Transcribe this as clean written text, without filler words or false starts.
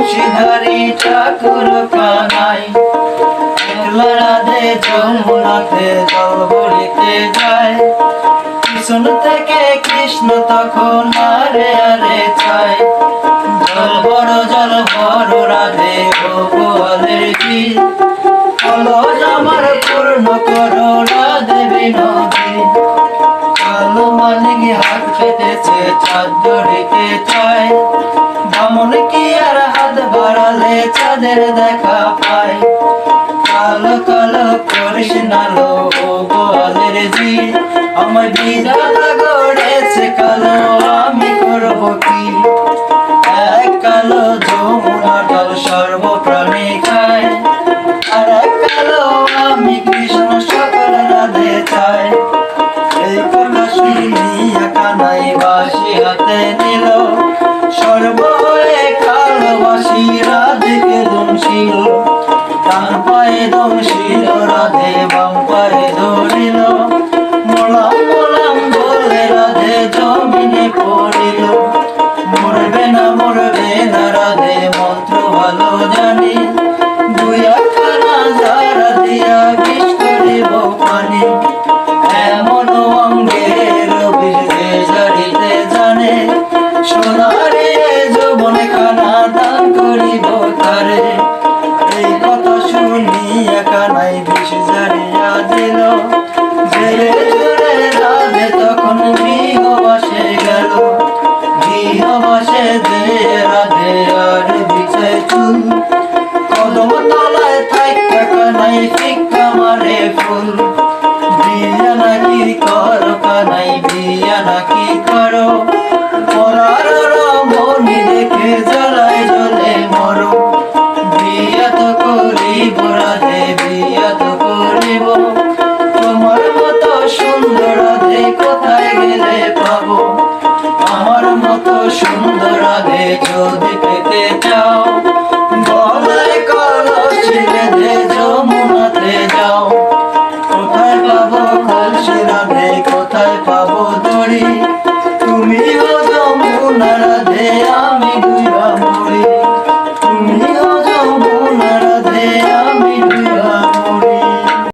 বংশীধারী ঠাকুর কানাই একলা রাধে যমুনাতে জল ভরিতে যায়। পিছন থেকে কৃষ্ণ তখন আরে আরে চায়। জল বড় রাধে ও গোয়ালের গীত কলস আমার পূর্ণ করো রাধে বিনোদী। কালো মানিক হাত পেতেছে চাঁদ ধরিতে চায়। বামন কি আর হাত বাড়ালে চাঁদের দেখা পায়। কালো কালো করিস নালো ও গোয়ালের জি আমায় বিধাতা গড়েছে কালো আমি করব কি। এক কালো যমুনা জল সর্বপ্রাণী খায় আর এক কালো আমি কৃষ্ণ সকল রাধে চাই। এই কথা শুনিয়া কানাই বাঁশি হাতে নিল সর্ব হয়ে কালো বাঁশি রাধেকে দংশিল। ডান পায়ে দংশিল রাধে বাম পায়ে ধরিল মোলাম মোলাম বলে রাধে জমিনে পড়িল। মরবে না রাধে মন্ত্র ভালো জানি দুই একখানা যারা দিয়া বিষ করিব পানি। এমন অঙ্গের বিষে ঝাড়িতে জানে সোনারে যৌবন খানা দান করিব তারে। এই কথা শুনিয়া কানাই বিষ ঝাড়িয়া দিল জেলে জুড়ে রাধে তখন গৃহবাসে গেল। গৃহবাসে যে রাধে আর বিছে চুল কদম তলায় থাইকা কানাই ফিক্কা মারে ফুল। বিয়া নাকি করো কানাই বিয়া নাকি করো পরার রমণী দেখে জ্বালায় জ্বলে মরো। বিয়া তো করিব রাধে বিয়া তো করিব তোমার মতো সুন্দর রাধে কোথায় গেলে পাবো। আমার মতো সুন্দর রাধে যদি পেতে চাও